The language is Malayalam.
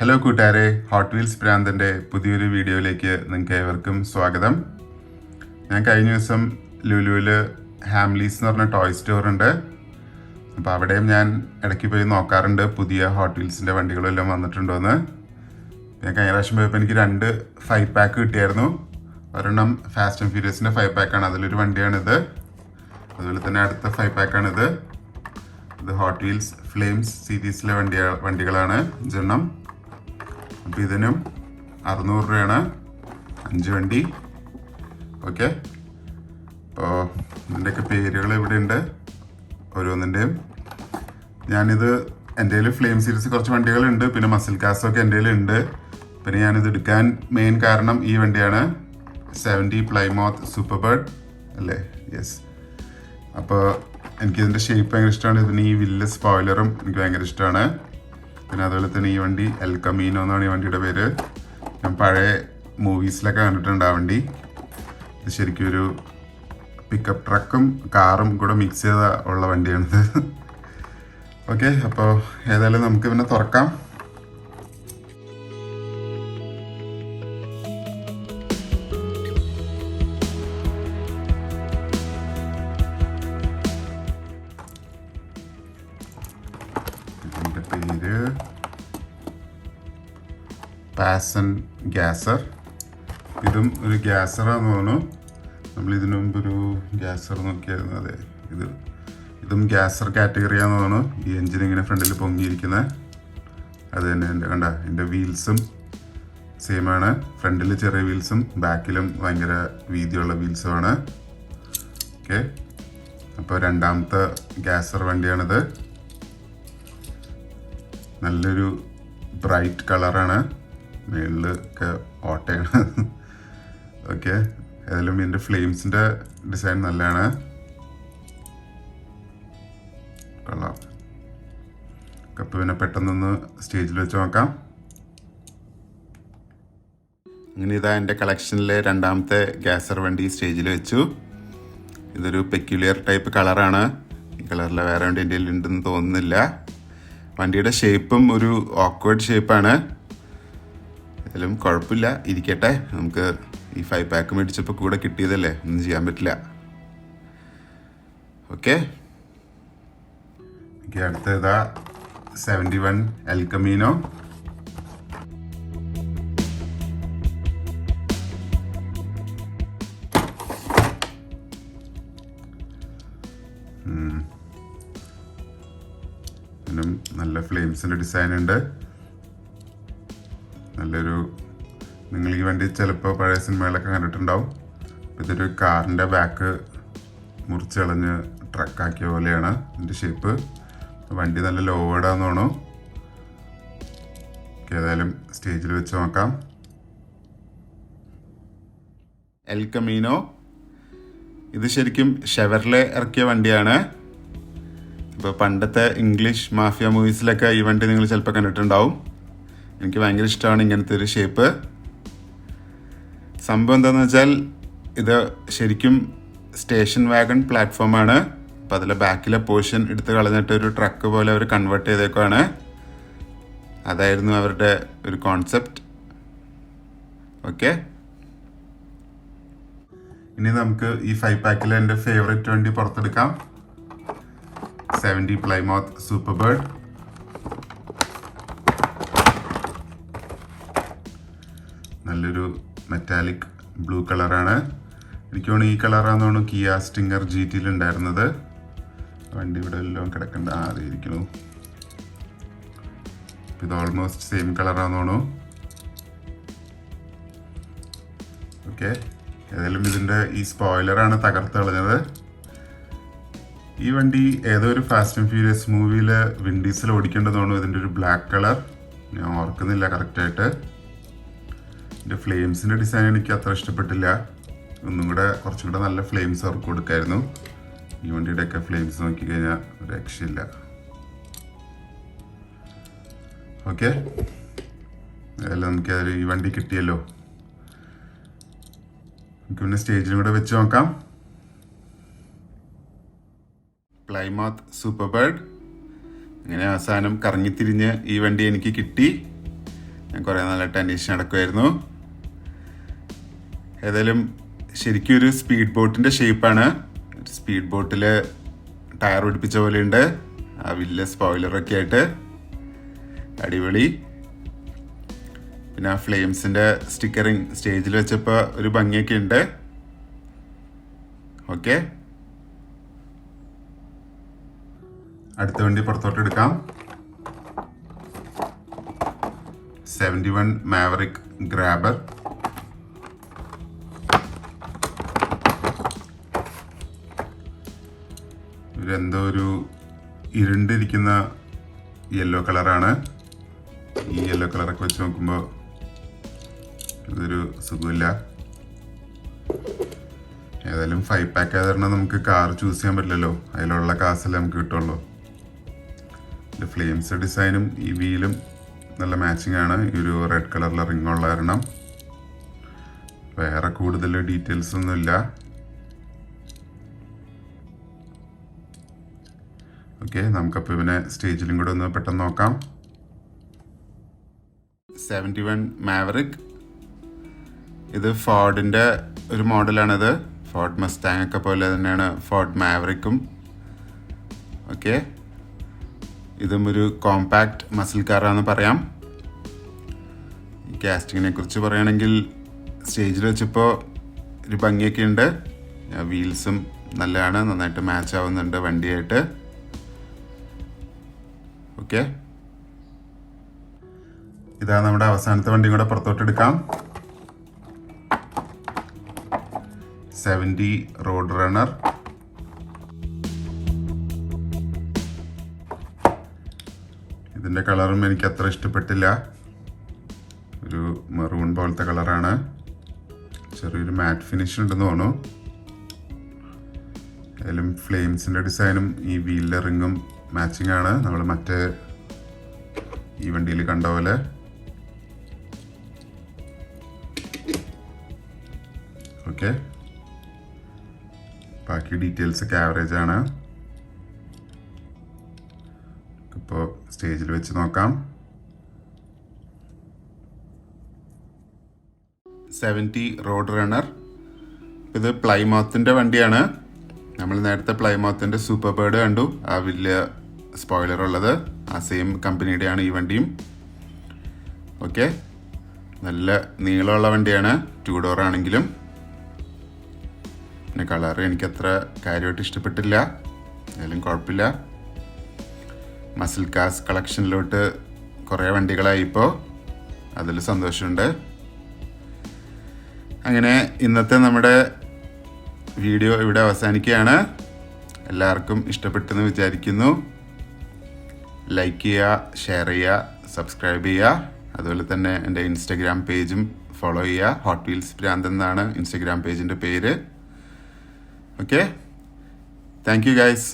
ഹലോ കൂട്ടുകാരെ, ഹോട്ട്വീൽസ് പ്രാന്തൻ്റെ പുതിയൊരു വീഡിയോയിലേക്ക് നിങ്ങൾക്ക് ഏവർക്കും സ്വാഗതം. ഞാൻ കഴിഞ്ഞ ദിവസം ലുലുവിൽ ഹാംലീസ് എന്ന് പറഞ്ഞ ടോയ് സ്റ്റോറുണ്ട്. അപ്പോൾ അവിടെയും ഞാൻ ഇടയ്ക്ക് പോയി നോക്കാറുണ്ട് പുതിയ ഹോട്ട്വീൽസിൻ്റെ വണ്ടികളെല്ലാം വന്നിട്ടുണ്ടോയെന്ന്. ഞാൻ കഴിഞ്ഞ പ്രാവശ്യം പോയപ്പോൾ എനിക്ക് 2 5 പാക്ക് കിട്ടിയായിരുന്നു. ഒരെണ്ണം ഫാസ്റ്റ് ആൻഡ് ഫ്യൂരിയസിൻ്റെ 5 പാക്കാണ്, അതിലൊരു വണ്ടിയാണിത്. അതുപോലെ തന്നെ അടുത്ത 5 പാക്കാണിത്. ഇത് ഹോട്ട് വീൽസ് ഫ്ലെയിംസ് സീരീസിലെ വണ്ടികളാണ് 5 അപ്പോൾ ഇതിനും 600 രൂപയാണ് 5 വണ്ടി. ഓക്കെ, അപ്പോൾ ഇതിൻ്റെയൊക്കെ പേരുകൾ ഇവിടെ ഉണ്ട് ഓരോന്നിൻ്റെയും. ഞാനിത് എൻ്റെ കയ്യിൽ ഫ്ലെയിം സീരീസ് കുറച്ച് വണ്ടികളുണ്ട്, പിന്നെ മസിൽ കാസൊക്കെ എൻ്റെ കയ്യിലുണ്ട്. പിന്നെ ഞാനിത് എടുക്കാൻ മെയിൻ കാരണം ഈ വണ്ടിയാണ്, 70 പ്ലൈമൗത്ത് സൂപ്പർ ബേർഡ് അല്ലേ? യെസ്. അപ്പോൾ എനിക്കിതിൻ്റെ ഷേപ്പ് ഭയങ്കര ഇഷ്ടമാണ്. ഇതിന് ഈ വില്ല് സ്പോയിലറും എനിക്ക് ഭയങ്കര ഇഷ്ടമാണ്. പിന്നെ അതുപോലെ തന്നെ ഈ വണ്ടി എൽ കമീനോ എന്നാണ് ഈ വണ്ടിയുടെ പേര്. ഞാൻ പഴയ മൂവീസിലൊക്കെ കണ്ടിട്ടുണ്ട് ആ വണ്ടി. ഇത് ശരിക്കും ഒരു പിക്കപ്പ് ട്രക്കും കാറും കൂടെ മിക്സ് ചെയ്ത ഉള്ള വണ്ടിയാണിത്. ഓക്കെ, അപ്പോൾ ഏതായാലും നമുക്ക് പിന്നെ തുറക്കാം. പേര് പാസൻ ഗ്യാസർ. ഇതും ഒരു ഗ്യാസറാന്ന് തോന്നുന്നു. നമ്മൾ ഇതിനു മുമ്പ് ഒരു ഗ്യാസർ നോക്കിയായിരുന്നു. അതെ, ഇതും ഗ്യാസർ കാറ്റഗറിയാന്ന് തോന്നുന്നു. ഈ എൻജിൻ ഇങ്ങനെ ഫ്രണ്ടിൽ പൊങ്ങിയിരിക്കുന്നത് അത് തന്നെ. എൻ്റെ വീൽസും സെയിമാണ്. ഫ്രണ്ടിൽ ചെറിയ വീൽസും ബാക്കിലും ഭയങ്കര വീതിയുള്ള വീൽസുമാണ്. ഓക്കെ, അപ്പോൾ രണ്ടാമത്തെ ഗ്യാസർ വണ്ടിയാണിത്. നല്ലൊരു ബ്രൈറ്റ് കളറാണ്, മേളിലൊക്കെ ഓട്ടയാണ്. ഓക്കെ, ഏതായാലും ഇതിൻ്റെ ഫ്ലെയിംസിൻ്റെ ഡിസൈൻ നല്ലതാണ്. കൊള്ളാം. കപ്പ് പിന്നെ പെട്ടെന്നൊന്ന് സ്റ്റേജിൽ വെച്ച് നോക്കാം. അങ്ങനെ ഇതാ എൻ്റെ കളക്ഷനിലെ രണ്ടാമത്തെ ഗ്യാസർ വണ്ടി സ്റ്റേജിൽ വെച്ചു. ഇതൊരു പെക്യുലിയർ ടൈപ്പ് കളറാണ്. ഈ കളറിൽ വേറെ വണ്ടി എൻ്റെ ഉണ്ടെന്ന് തോന്നുന്നില്ല. വണ്ടിയുടെ ഷേപ്പും ഒരു ഓക്വേർഡ് ഷേപ്പാണ്. ഏതായാലും കുഴപ്പമില്ല, ഇരിക്കട്ടെ. നമുക്ക് ഈ 5 പാക്ക് മേടിച്ചപ്പോൾ കൂടെ കിട്ടിയതല്ലേ, ഒന്നും ചെയ്യാൻ പറ്റില്ല. ഓക്കെ, അടുത്ത ഇതാ 71 എൽ കമീനോ. നല്ല ഫ്ലെയിംസിൻ്റെ ഡിസൈൻ ഉണ്ട്. നല്ലൊരു, നിങ്ങൾ ഈ വണ്ടി ചിലപ്പോൾ പഴയ സിനിമകളൊക്കെ കണ്ടിട്ടുണ്ടാവും. ഇതൊരു കാറിൻ്റെ ബാക്ക് മുറിച്ച് കളഞ്ഞ് ട്രക്കാക്കിയ പോലെയാണ് ഇതിൻ്റെ ഷേപ്പ്. വണ്ടി നല്ല ലോവേഡാന്ന് തോന്നുന്നു. ഏതായാലും സ്റ്റേജിൽ വെച്ച് നോക്കാം. എൽ കമീനോ. ഇത് ശരിക്കും ഷെവർലെ ഇറക്കിയ വണ്ടിയാണ്. ഇപ്പോൾ പണ്ടത്തെ ഇംഗ്ലീഷ് മാഫിയ മൂവീസിലൊക്കെ ഈ വണ്ടി നിങ്ങൾ ചിലപ്പോൾ കണ്ടിട്ടുണ്ടാവും. എനിക്ക് ഭയങ്കര ഇഷ്ടമാണ് ഇങ്ങനത്തെ ഒരു ഷേപ്പ്. സംഭവം എന്താണെന്ന് വെച്ചാൽ ഇത് ശരിക്കും സ്റ്റേഷൻ വാഗൺ പ്ലാറ്റ്ഫോമാണ്. അപ്പോൾ അതിലെ ബാക്കിലെ പോർഷൻ എടുത്ത് കളഞ്ഞിട്ട് ഒരു ട്രക്ക് പോലെ അവർ കൺവേർട്ട് ചെയ്തേക്കുവാണ്. അതായിരുന്നു അവരുടെ ഒരു കോൺസെപ്റ്റ്. ഓക്കെ, ഇനി നമുക്ക് ഈ 5 പാക്കിലെ എൻ്റെ ഫേവറേറ്റ് വണ്ടി പുറത്തെടുക്കാം. 70 പ്ലൈമൗത്ത് സൂപ്പർ ബേർഡ്. നല്ലൊരു മെറ്റാലിക് ബ്ലൂ കളറാണ്. എനിക്ക് തോന്നുന്നു ഈ കളറാന്ന് തോന്നുന്നു കിയ സ്റ്റിങ്ങർ GTയിൽ ഉണ്ടായിരുന്നത്. വണ്ടി ഇവിടെ എല്ലാം കിടക്കണ്ട, ആദ്യം ഇരിക്കുന്നു. ഇത് ഓൾമോസ്റ്റ് സെയിം കളറാന്ന് തോന്നുന്നു. ഓക്കെ, ഏതായാലും ഇതിൻ്റെ ഈ സ്പോയിലറാണ് തകർത്ത് കളഞ്ഞത്. ഈ വണ്ടി ഏതോ ഒരു ഫാസ്റ്റ് ആൻഡ് ഫ്യൂരിയസ് മൂവിയിൽ വിൻഡീസിൽ ഓടിക്കേണ്ടത് തോന്നുന്നു. ഇതിൻ്റെ ഒരു ബ്ലാക്ക് കളർ, ഞാൻ ഓർക്കുന്നില്ല കറക്റ്റായിട്ട്. ഇതിൻ്റെ ഫ്ലെയിംസിൻ്റെ ഡിസൈൻ എനിക്ക് അത്ര ഇഷ്ടപ്പെട്ടില്ല. ഒന്നും കൂടെ കുറച്ചും കൂടെ നല്ല ഫ്ലെയിംസ് അവർക്ക് കൊടുക്കായിരുന്നു. ഈ വണ്ടിയുടെയൊക്കെ ഫ്ലെയിംസ് നോക്കിക്കഴിഞ്ഞാൽ ഒരു രക്ഷയില്ല. ഓക്കെ, അതെല്ലാം നമുക്ക് ഈ വണ്ടി കിട്ടിയല്ലോ. നമുക്ക് പിന്നെ സ്റ്റേജിലും കൂടെ വെച്ച് നോക്കാം. Plymouth super bird. അങ്ങനെ അവസാനം കറങ്ങിത്തിരിഞ്ഞ് ഈ വണ്ടി എനിക്ക് കിട്ടി. ഞാൻ കുറേ നാളായിട്ട് അന്വേഷിച്ച് നടക്കുമായിരുന്നു. ഏതായാലും ശരിക്കും ഒരു സ്പീഡ് ബോട്ടിൻ്റെ ഷേപ്പാണ്. സ്പീഡ് ബോട്ടിൽ ടയർ പിടിപ്പിച്ച പോലെയുണ്ട്. ആ വലിയ സ്പോയിലറൊക്കെ ആയിട്ട് അടിപൊളി. പിന്നെ ആ ഫ്ലെയിംസിൻ്റെ സ്റ്റിക്കറിങ് സ്റ്റേജിൽ വെച്ചപ്പോൾ ഒരു ഭംഗിയൊക്കെ ഉണ്ട്. ഓക്കെ, അടുത്ത വണ്ടി പുറത്തോട്ട് എടുക്കാം. 71 മാവറിക് ഗ്രാബർ. ഇതെന്തോ ഒരു ഇരുണ്ടിരിക്കുന്ന യെല്ലോ കളറാണ്. ഈ യെല്ലോ കളറൊക്കെ വെച്ച് നോക്കുമ്പോൾ ഇതൊരു സുഖമില്ല. ഏതായാലും 5 പാക്ക് ആയതുകൊണ്ട് നമുക്ക് കാർ ചൂസ് ചെയ്യാൻ പറ്റില്ലല്ലോ, അതിലുള്ള കാശല്ലേ നമുക്ക് കിട്ടുള്ളൂ. ഫ്ലെയിംസ് ഡിസൈനും ഈ വീലും നല്ല മാച്ചിങ് ആണ്. ഈ ഒരു റെഡ് കളറിലെ റിംഗ് ഉള്ള കാരണം വേറെ കൂടുതൽ ഡീറ്റെയിൽസ് ഒന്നുമില്ല. ഓക്കെ, നമുക്കപ്പോൾ ഇവനെ സ്റ്റേജിലും കൂടെ ഒന്ന് പെട്ടെന്ന് നോക്കാം. 71 മാവറിക്. ഇത് ഫോർഡിൻ്റെ ഒരു മോഡലാണിത്. ഫോർഡ് മസ്റ്റാങ് ഒക്കെ പോലെ തന്നെയാണ് ഫോർഡ് മാവറിക്കും. ഓക്കെ, ഇതും ഒരു കോമ്പാക്ട് മസിൽ കാറാണെന്ന് പറയാം. ഈ കാസ്റ്റിങ്ങിനെ കുറിച്ച് പറയുകയാണെങ്കിൽ സ്റ്റേജിൽ വെച്ചപ്പോൾ ഒരു ഭംഗിയൊക്കെ ഉണ്ട്. വീൽസും നല്ലതാണ്, നന്നായിട്ട് മാച്ച് ആവുന്നുണ്ട് വണ്ടിയായിട്ട്. ഓക്കെ, ഇതാ നമ്മുടെ അവസാനത്തെ വണ്ടിയും കൂടെ പുറത്തോട്ട് എടുക്കാം. 70 റോഡ് റണ്ണർ. ഇതിൻ്റെ കളറും എനിക്ക് അത്ര ഇഷ്ടപ്പെട്ടില്ല. ഒരു മെറൂൺ പോലത്തെ കളറാണ്. ചെറിയൊരു മാറ്റ് ഫിനിഷ് ഉണ്ടെന്ന് തോന്നുന്നു. അതിലും ഫ്ലെയിംസിൻ്റെ ഡിസൈനും ഈ വീലിലെ റിങ്ങും മാച്ചിങ് ആണ്, നമ്മൾ മറ്റേ ഈ വണ്ടിയിൽ കണ്ട പോലെ. ഓക്കെ, ബാക്കി ഡീറ്റെയിൽസ് ഒക്കെ ആവറേജ് ആണ്. ഇപ്പോൾ സ്റ്റേജിൽ വെച്ച് നോക്കാം. 70 റോഡ് റണ്ണർ. ഇത് പ്ലൈമൗത്തിൻ്റെ വണ്ടിയാണ്. നമ്മൾ നേരത്തെ പ്ലൈമൗത്തിൻ്റെ സൂപ്പർ ബേർഡ് കണ്ടു, ആ വലിയ സ്പോയിലർ ഉള്ളത്. ആ സെയിം കമ്പനിയുടെയാണ് ഈ വണ്ടിയും. ഓക്കെ, നല്ല നീളമുള്ള വണ്ടിയാണ്, 2 ഡോർ ആണെങ്കിലും. പിന്നെ കളറ് എനിക്കത്ര കാര്യമായിട്ട് ഇഷ്ടപ്പെട്ടില്ല, എന്നാലും കുഴപ്പമില്ല. മസിൽ കാസ് കളക്ഷനിലോട്ട് കുറേ വണ്ടികളായി ഇപ്പോൾ, അതിൽ സന്തോഷമുണ്ട്. അങ്ങനെ ഇന്നത്തെ നമ്മുടെ വീഡിയോ ഇവിടെ അവസാനിക്കുകയാണ്. എല്ലാവർക്കും ഇഷ്ടപ്പെട്ടെന്ന് വിചാരിക്കുന്നു. ലൈക്ക് ചെയ്യുക, ഷെയർ ചെയ്യുക, സബ്സ്ക്രൈബ് ചെയ്യുക. അതുപോലെ തന്നെ എൻ്റെ ഇൻസ്റ്റഗ്രാം പേജും ഫോളോ ചെയ്യുക. ഹോട്ട്വീൽസ് ഭ്രാന്ത് എന്നാണ് ഇൻസ്റ്റഗ്രാം പേജിൻ്റെ പേര്. Okay, thank you guys.